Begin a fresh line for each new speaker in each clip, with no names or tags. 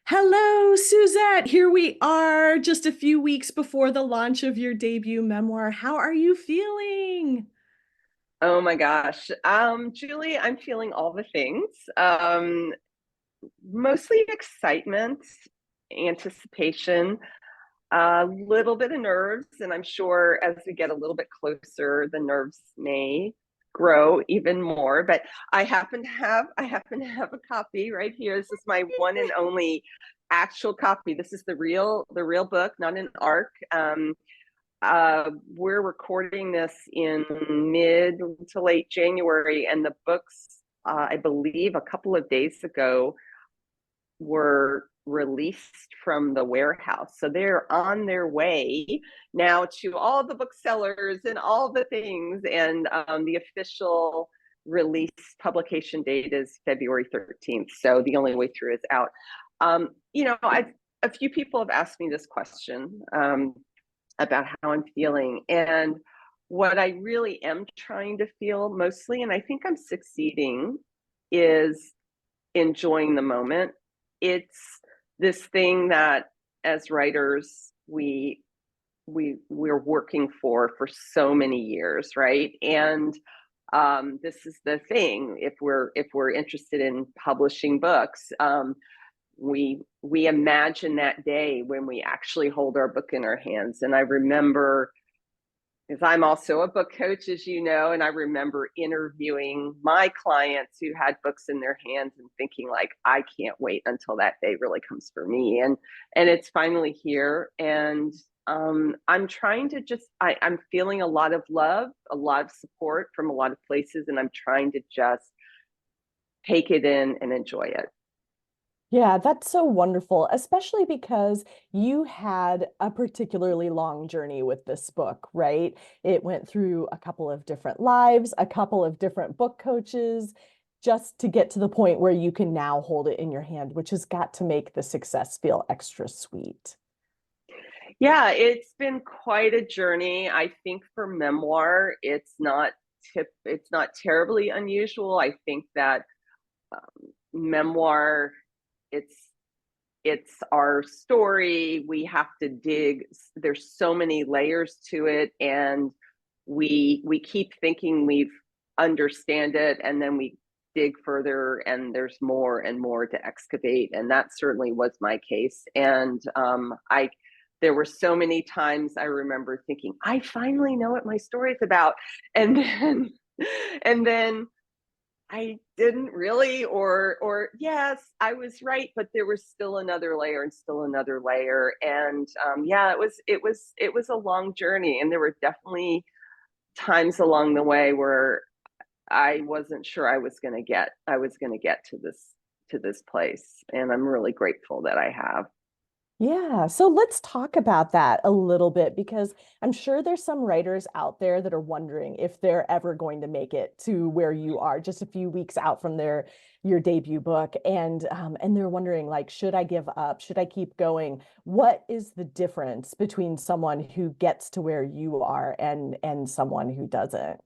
Hello, Suzette. Here we are, just a few weeks before the launch of your debut memoir. How are you feeling?
Oh my gosh. Julie, I'm feeling all the things. Mostly excitement, anticipation, a little bit of nerves, and I'm sure as we get a little bit closer, the nerves may grow even more. But I happen to have a copy right here. This is my one and only actual copy. This is the real book, not an ARC. We're recording this in mid to late January, and the books, I believe, a couple of days ago were released from the warehouse. So they're on their way now to all the booksellers and all the things. And the official release publication date is February 13th. So the only way through is out. A few people have asked me this question. About how I'm feeling. And what I really am trying to feel mostly, and I think I'm succeeding, is enjoying the moment. It's this thing that as writers we're working for so many years, right? And this is the thing. If we're interested in publishing books, we imagine that day when we actually hold our book in our hands. And I remember, because I'm also a book coach, as you know, and I remember interviewing my clients who had books in their hands and thinking like, I can't wait until that day really comes for me. And it's finally here. And I'm trying to I'm feeling a lot of love, a lot of support from a lot of places, and I'm trying to just take it in and enjoy it.
Yeah, that's so wonderful, especially because you had a particularly long journey with this book, right? It went through a couple of different lives, a couple of different book coaches, just to get to the point where you can now hold it in your hand, which has got to make the success feel extra sweet.
Yeah, it's been quite a journey. I think for memoir, it's not terribly unusual. I think that memoir, it's it's our story. We have to dig. There's so many layers to it, and we keep thinking we've understand it, and then we dig further, and there's more and more to excavate. And that certainly was my case. And I there were so many times I remember thinking, I finally know what my story is about, and then and then I didn't really, or yes, I was right, but there was still another layer and still another layer. And yeah, it was a long journey, and there were definitely times along the way where I wasn't sure I was going to get to this place, and I'm really grateful that I have.
Yeah, so let's talk about that a little bit because I'm sure there's some writers out there that are wondering if they're ever going to make it to where you are, just a few weeks out from their your debut book, and they're wondering like, should I give up? Should I keep going? What is the difference between someone who gets to where you are and someone who doesn't?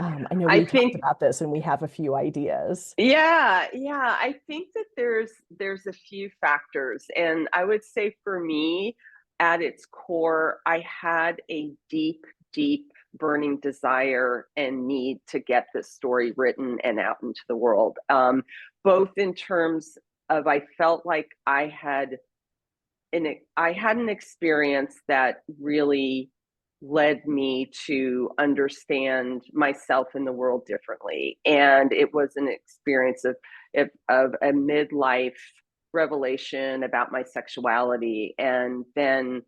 I know
I
we talked
think
about this and we have a few ideas.
Yeah, I think that there's a few factors, and I would say for me, at its core, I had a deep burning desire and need to get this story written and out into the world. Both in terms of I felt like I had an experience that really led me to understand myself in the world differently. And it was an experience of a midlife revelation about my sexuality. And then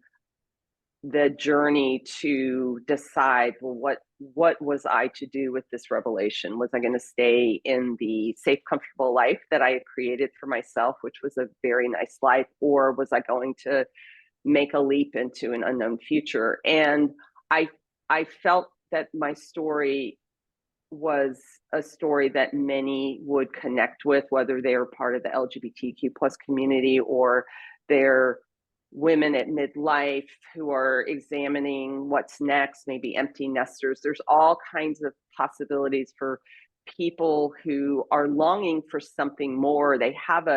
the journey to decide, well, what was I to do with this revelation? Was I going to stay in the safe, comfortable life that I had created for myself, which was a very nice life, or was I going to make a leap into an unknown future? And I I felt that my story was a story that many would connect with, whether they are part of the LGBTQ plus community or they're women at midlife who are examining what's next, maybe empty nesters. There's all kinds of possibilities for people who are longing for something more. They have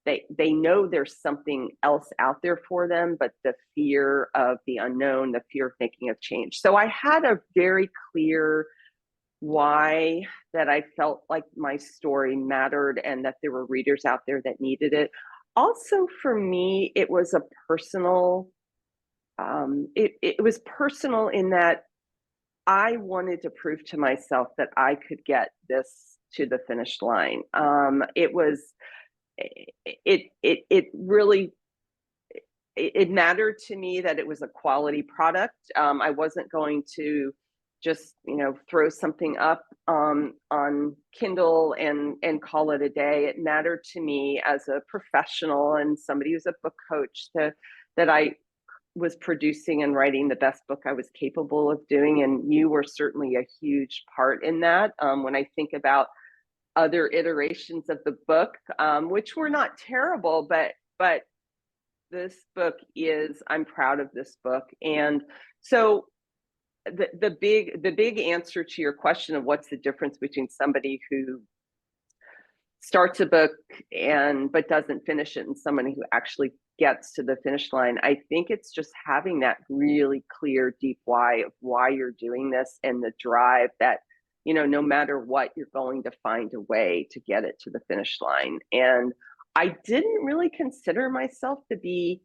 they know there's something else out there for them, but the fear of the unknown, the fear of making a change. So I had a very clear why, that I felt like my story mattered and that there were readers out there that needed it. Also, for me, it was a personal, it was personal in that I wanted to prove to myself that I could get this to the finish line. It was, it really, it mattered to me that it was a quality product. I wasn't going to just, throw something up on Kindle and call it a day. It mattered to me as a professional and somebody who's a book coach that I was producing and writing the best book I was capable of doing. And you were certainly a huge part in that. When I think about other iterations of the book, which were not terrible, but this book is, I'm proud of this book. And so the big answer to your question of what's the difference between somebody who starts a book but doesn't finish it and somebody who actually gets to the finish line, I think it's just having that really clear, deep why of why you're doing this, and the drive that, no matter what, you're going to find a way to get it to the finish line. And I didn't really consider myself to be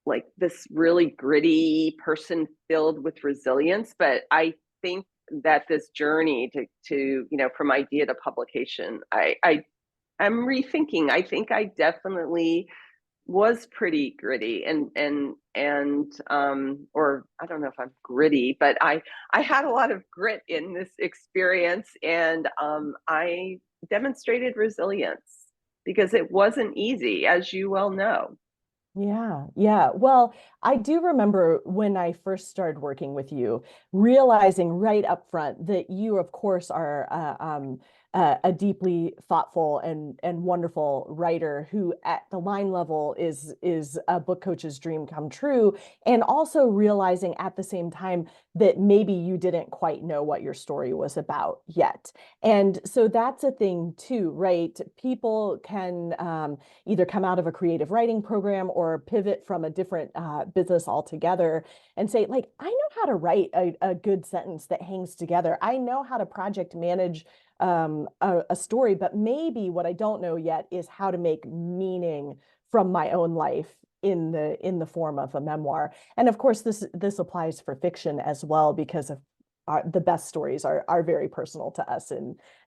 like this really gritty person filled with resilience, but I think that this journey to from idea to publication, I'm rethinking. I think I definitely was pretty gritty and or I don't know if I'm gritty, but I had a lot of grit in this experience, and I demonstrated resilience because it wasn't easy, as you well know.
Yeah, yeah. Well, I do remember when I first started working with you, realizing right up front that you, of course, are a deeply thoughtful and wonderful writer who, at the line level, is a book coach's dream come true, and also realizing at the same time that maybe you didn't quite know what your story was about yet. And so that's a thing too, right? People can either come out of a creative writing program or pivot from a different business altogether and say, like, I know how to write a good sentence that hangs together. I know how to project manage a story, but maybe what I don't know yet is how to make meaning from my own life in the form of a memoir. And of course, this applies for fiction as well, because of the best stories are very personal to us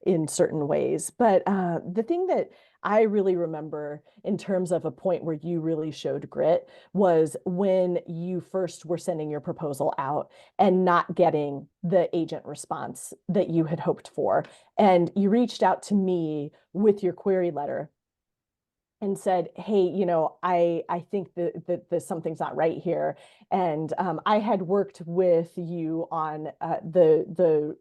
in certain ways. But the thing that I really remember in terms of a point where you really showed grit was when you first were sending your proposal out and not getting the agent response that you had hoped for. And you reached out to me with your query letter and said, "Hey, I think that something's not right here." And I had worked with you on the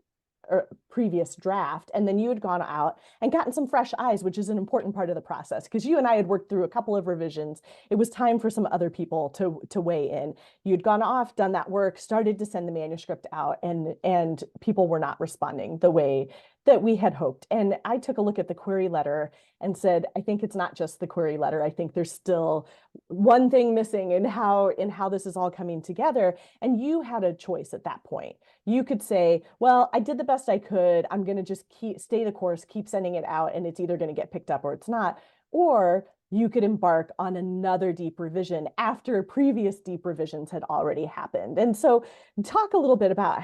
previous draft, and then you had gone out and gotten some fresh eyes, which is an important part of the process, because you and I had worked through a couple of revisions. It was time for some other people to weigh in. You'd gone off, done that work, started to send the manuscript out, and people were not responding the way that we had hoped. And I took a look at the query letter and said, I think it's not just the query letter. I think there's still one thing missing in how this is all coming together. And you had a choice at that point. You could say, well, I did the best I could. I'm going to just stay the course, keep sending it out, and it's either going to get picked up or it's not. Or you could embark on another deep revision after previous deep revisions had already happened. And so talk a little bit about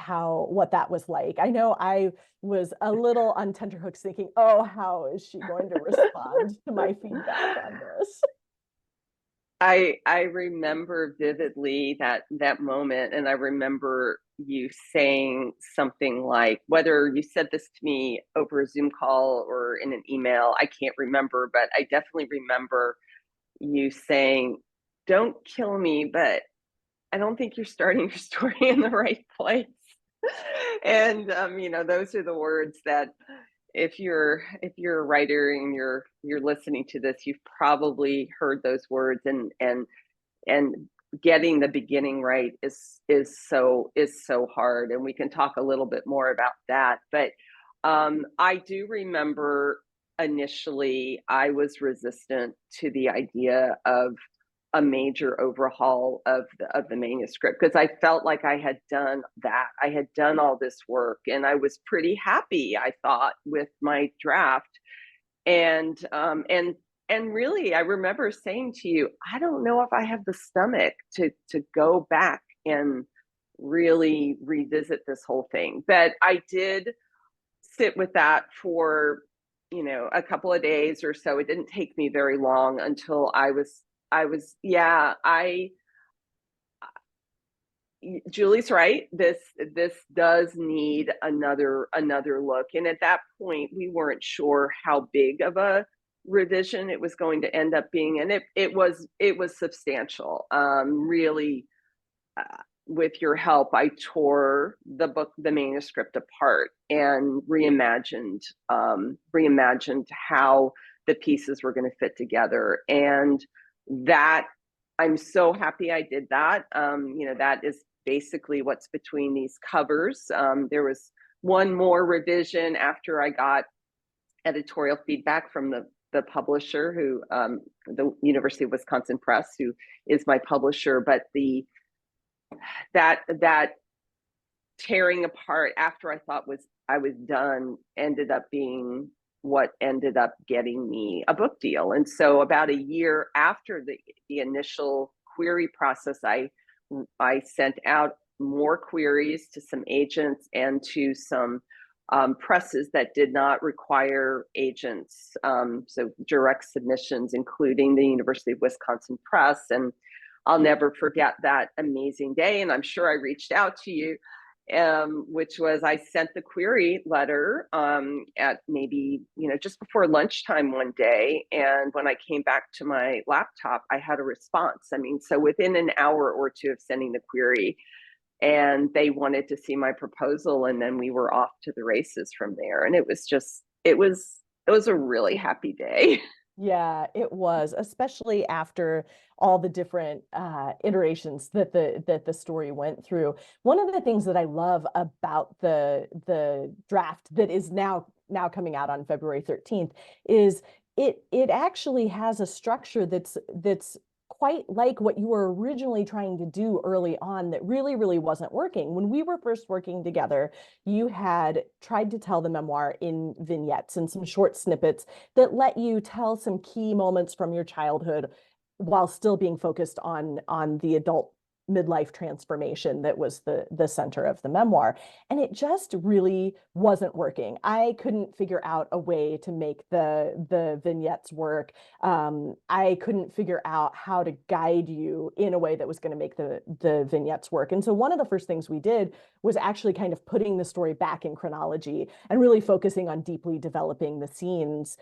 what that was like. I know I was a little on tenterhooks thinking, oh, how is she going to respond to my feedback on this?
I remember vividly that moment, and I remember you saying something like, whether you said this to me over a Zoom call or in an email, I can't remember, but I definitely remember you saying, "Don't kill me, but I don't think you're starting your story in the right place." And those are the words that, if you're a writer and you're listening to this, you've probably heard those words, and getting the beginning right is so hard, and we can talk a little bit more about that. But I do remember initially I was resistant to the idea of a major overhaul of the manuscript, because I felt like I had done that. I had done all this work and I was pretty happy, I thought, with my draft. And really, I remember saying to you, I don't know if I have the stomach to go back and really revisit this whole thing. But I did sit with that for, a couple of days or so. It didn't take me very long until yeah, Julie's right. This does need another look. And at that point, we weren't sure how big of a revision it was going to end up being, and it was substantial. Really, with your help, I tore the manuscript apart and reimagined how the pieces were going to fit together, and that I'm so happy I did that. That is basically what's between these covers. There was one more revision after I got editorial feedback from the publisher, who the University of Wisconsin Press, who is my publisher. But that tearing apart after I thought I was done ended up being what ended up getting me a book deal. And so about a year after the initial query process, I sent out more queries to some agents and to some presses that did not require agents. So direct submissions, including the University of Wisconsin Press. And I'll never forget that amazing day. And I'm sure I reached out to you, which was, I sent the query letter at maybe, just before lunchtime one day. And when I came back to my laptop, I had a response. I mean, so within an hour or two of sending the query, and they wanted to see my proposal, and then we were off to the races from there. And it was a really happy day.
Yeah, it was, especially after all the different iterations that the story went through. One of the things that I love about the draft that is now coming out on February 13th is it actually has a structure that's quite like what you were originally trying to do early on that really wasn't working. When we were first working together, you had tried to tell the memoir in vignettes and some short snippets that let you tell some key moments from your childhood while still being focused on the adult midlife transformation that was the center of the memoir. And it just really wasn't working. I couldn't figure out a way to make the vignettes work. I couldn't figure out how to guide you in a way that was going to make the vignettes work. And so one of the first things we did was actually kind of putting the story back in chronology and really focusing on deeply developing the scenes,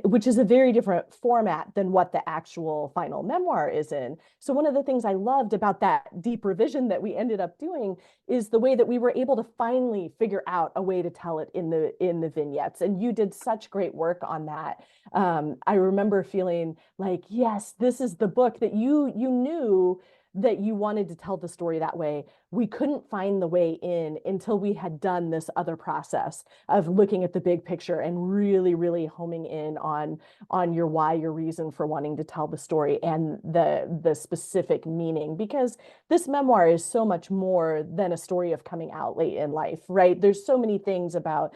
which is a very different format than what the actual final memoir is in. So one of the things I loved about that deep revision that we ended up doing is the way that we were able to finally figure out a way to tell it in the vignettes. And you did such great work on that. I remember feeling like, yes, this is the book that you knew that you wanted to tell the story that way. We couldn't find the way in until we had done this other process of looking at the big picture and really homing in on your why, your reason for wanting to tell the story, and the specific meaning, because this memoir is so much more than a story of coming out late in life, right? There's so many things about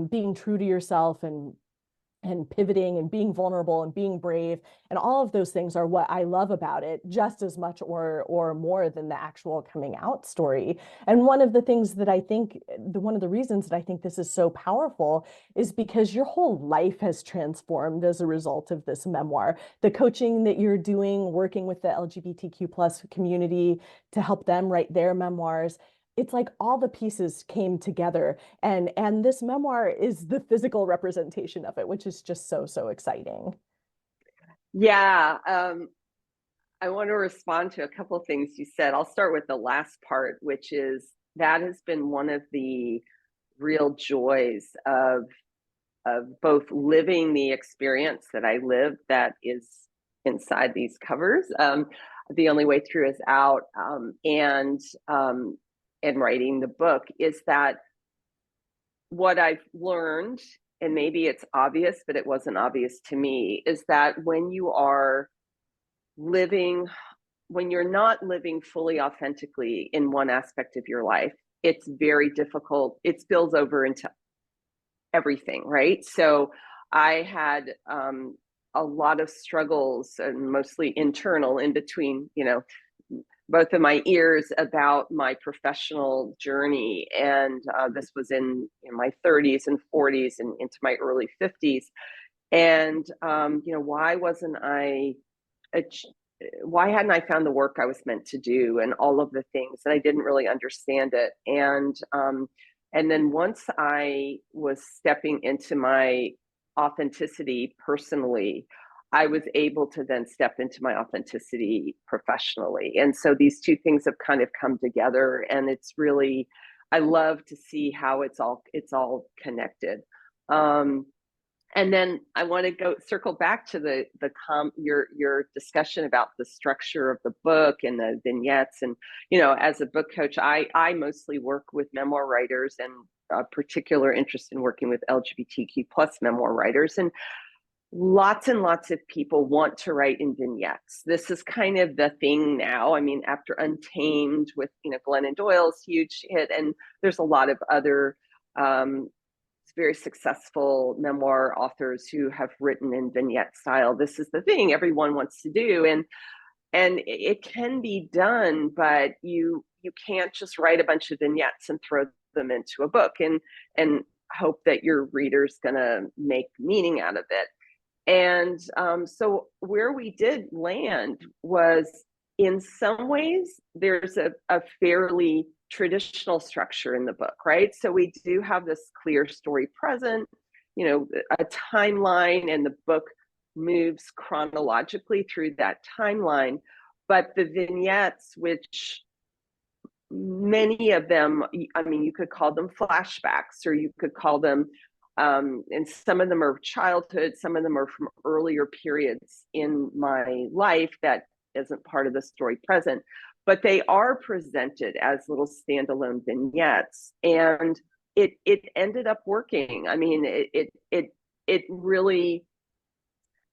being true to yourself and pivoting and being vulnerable and being brave, and all of those things are what I love about it, just as much or more than the actual coming out story. And one of the things that I think, one of the reasons that I think this is so powerful is because your whole life has transformed as a result of this memoir. The coaching that you're doing, working with the LGBTQ plus community to help them write their memoirs, it's like all the pieces came together, and this memoir is the physical representation of it, which is just so exciting.
Yeah, I want to respond to a couple of things you said. I'll start with the last part, which is that has been one of the real joys of both living the experience that I lived that is inside these covers. The Only Way Through is out, and writing the book, is that what I've learned and maybe it's obvious, but it wasn't obvious to me, is that when you are living, when you're not living fully authentically in one aspect of your life, it's very difficult. It spills over into everything, right? So I had a lot of struggles, and mostly internal, in between, both of my ears about my professional journey. And this was in my 30s and 40s and into my early 50s. And, why wasn't I, why hadn't I found the work I was meant to do, and all of the things, and I didn't really understand it. And then once I was stepping into my authenticity personally, I was able to then step into my authenticity professionally. And so these two things have kind of come together, and it's really, I love to see how it's all connected. And then I want to circle back to your discussion about the structure of the book and the vignettes. And as a book coach, I mostly work with memoir writers, and a particular interest in working with LGBTQ plus memoir writers. And lots of people want to write in vignettes. This is kind of the thing now. I mean, after Untamed with Glennon Doyle's huge hit, and there's a lot of other very successful memoir authors who have written in vignette style. This is the thing everyone wants to do, and it can be done, but you can't just write a bunch of vignettes and throw them into a book and hope that your reader's gonna make meaning out of it. And so where we did land was, in some ways, there's a fairly traditional structure in the book, right? So we do have this clear story present, a timeline, and the book moves chronologically through that timeline. But the vignettes, which many of them, I mean, you could call them flashbacks, or you could call them, and some of them are childhood, some of them are from earlier periods in my life that isn't part of the story present, but they are presented as little standalone vignettes, and it ended up working. I mean, it really,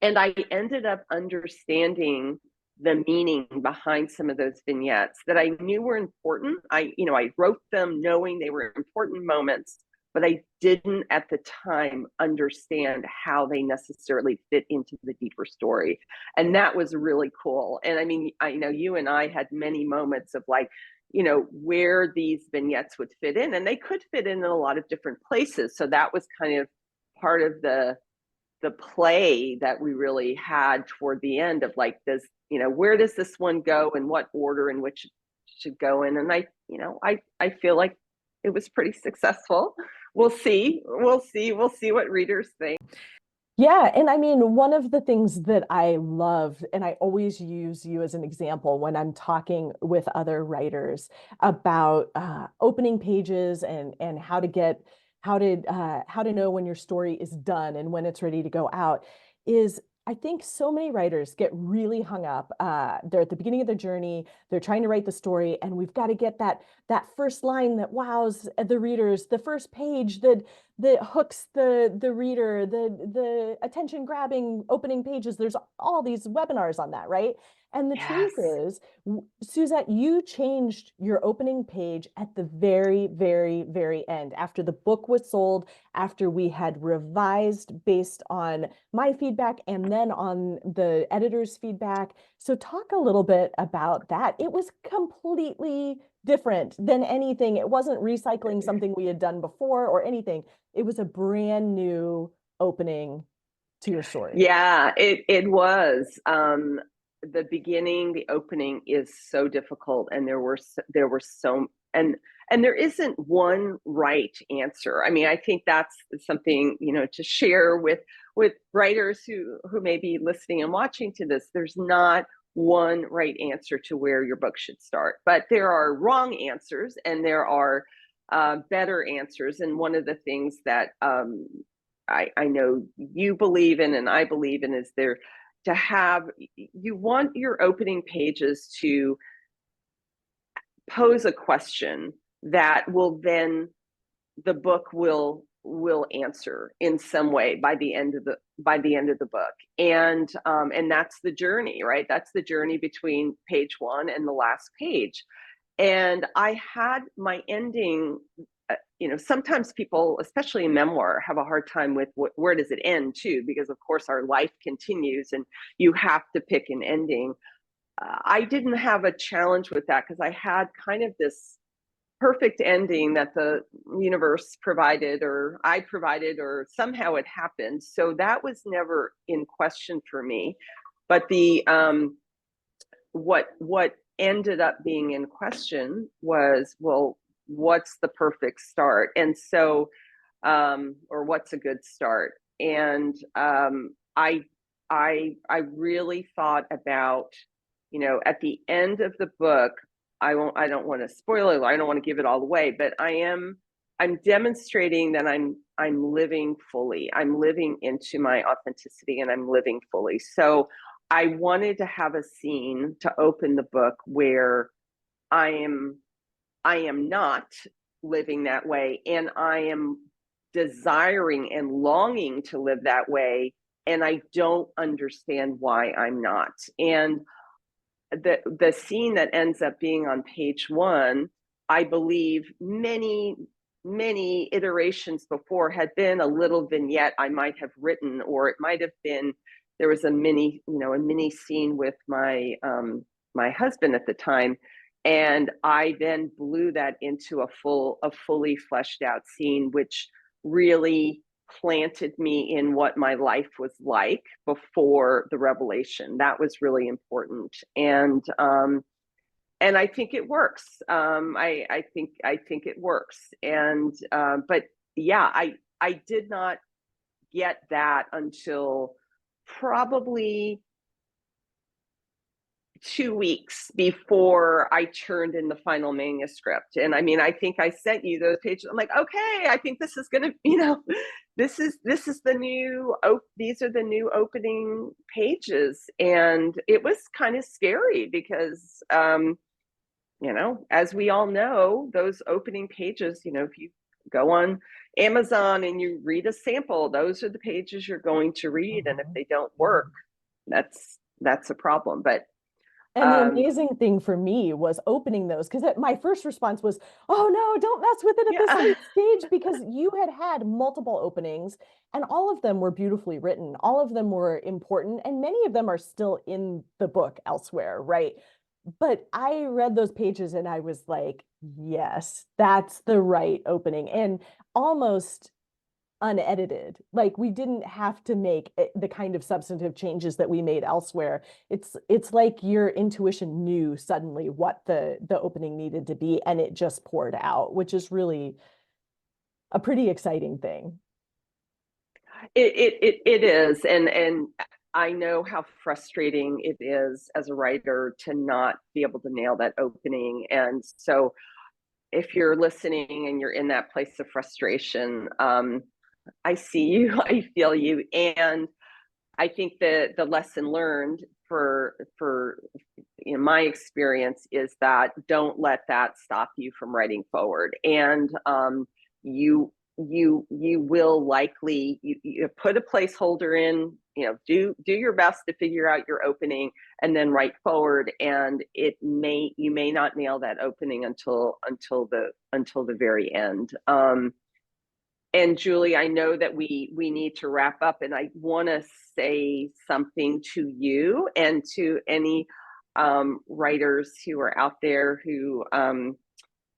and I ended up understanding the meaning behind some of those vignettes that I knew were important. I wrote them knowing they were important moments, but I didn't at the time understand how they necessarily fit into the deeper story. And that was really cool. And I mean, I know you and I had many moments of like, where these vignettes would fit in, and they could fit in a lot of different places. So that was kind of part of the play that we really had toward the end of like, where does this one go, and what order in which it should go in. And I feel like it was pretty successful. We'll see what readers think.
Yeah, and I mean, one of the things that I love, and I always use you as an example when I'm talking with other writers about opening pages and how to know when your story is done and when it's ready to go out, is I think so many writers get really hung up. They're at the beginning of their journey. They're trying to write the story, and we've got to get that first line that wows the readers, the first page that hooks the reader, the attention grabbing opening pages. There's all these webinars on that, right? And the
Yes.
truth is, Suzette, you changed your opening page at the very, very, very end, after the book was sold, after we had revised based on my feedback and then on the editor's feedback. So talk a little bit about that. It was completely different than anything. It wasn't recycling something we had done before or anything. It was a brand new opening to your story.
Yeah, it was. The beginning, the opening is so difficult, and there were so, and there isn't one right answer. I mean, I think that's something to share with writers who may be listening and watching to this. There's not one right answer to where your book should start, but there are wrong answers, and there are better answers. And one of the things that I know you believe in, and I believe in, is you want your opening pages to pose a question that will then, the book will will answer in some way by the end of the book. And that's the journey, right? That's the journey between page one and the last page. And I had my ending. Sometimes people, especially in memoir, have a hard time with where does it end too, because of course our life continues and you have to pick an ending. I didn't have a challenge with that because I had kind of this perfect ending that the universe provided, or I provided, or somehow it happened. So that was never in question for me. But the what ended up being in question was, well, what's the perfect start? And so, or what's a good start? And I really thought about, at the end of the book, I don't want to spoil it. I don't want to give it all away, but I'm demonstrating that I'm living fully. I'm living into my authenticity and I'm living fully. So I wanted to have a scene to open the book where I am not living that way, and I am desiring and longing to live that way, and I don't understand why I'm not. And the scene that ends up being on page one, I believe many iterations before had been a little vignette I might have written, or it might have been, there was a mini scene with my my husband at the time, and I then blew that into a fully fleshed out scene, which really planted me in what my life was like before the revelation. That was really important. And I think it works. I think it works. And but yeah, I did not get that until probably 2 weeks before I turned in the final manuscript. And I mean, I think I sent you those pages. I'm like, okay, I think this is gonna, this is the new, these are the new opening pages. And it was kind of scary because as we all know, those opening pages, if you go on Amazon and you read a sample, those are the pages you're going to read. And if they don't work, that's a problem. But
And the amazing thing for me was opening those, because my first response was, oh no, don't mess with it at this
yeah.
late stage, because you had multiple openings and all of them were beautifully written. All of them were important, and many of them are still in the book elsewhere, right? But I read those pages and I was like, yes, that's the right opening. And almost unedited. Like, we didn't have to make the kind of substantive changes that we made elsewhere. It's like your intuition knew suddenly what the opening needed to be, and it just poured out, which is really a pretty exciting thing.
It is, and I know how frustrating it is as a writer to not be able to nail that opening. And so if you're listening and you're in that place of frustration, I see you, I feel you. And I think that the lesson learned for my experience is that don't let that stop you from writing forward. And you will likely, you put a placeholder in, do your best to figure out your opening and then write forward. And you may not nail that opening until the very end. And Julie, I know that we need to wrap up, and I want to say something to you and to any writers who are out there who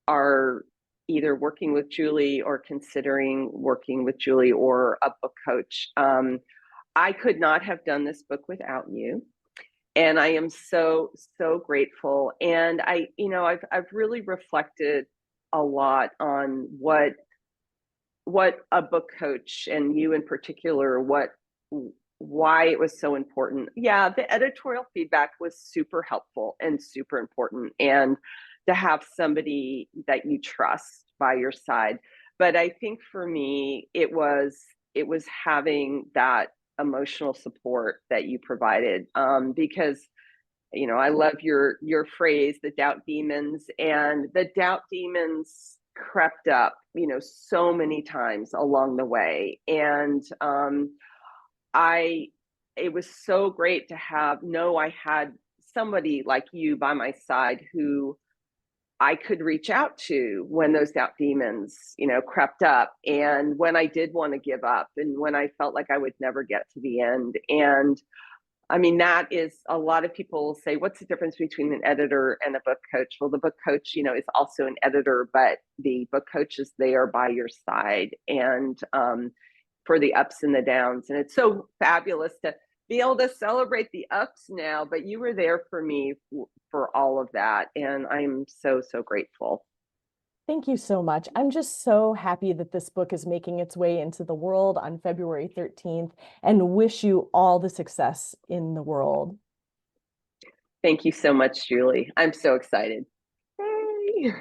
are either working with Julie or considering working with Julie or a book coach. I could not have done this book without you, and I am so grateful. And I've really reflected a lot on what a book coach, and you in particular, why it was so important. Yeah, the editorial feedback was super helpful and super important, and to have somebody that you trust by your side. But I think for me, it was having that emotional support that you provided, because I love your phrase, the doubt demons, and the doubt demons crept up, so many times along the way. And I, it was so great to know I had somebody like you by my side who I could reach out to when those doubt demons, crept up, and when I did want to give up, and when I felt like I would never get to the end. And I mean, that is, a lot of people say, what's the difference between an editor and a book coach? Well, the book coach, is also an editor, but the book coach is there by your side, and for the ups and the downs. And it's so fabulous to be able to celebrate the ups now, but you were there for me for all of that. And I'm so, so grateful.
Thank you so much. I'm just so happy that this book is making its way into the world on February 13th and wish you all the success in the world.
Thank you so much, Julie. I'm so excited. Yay.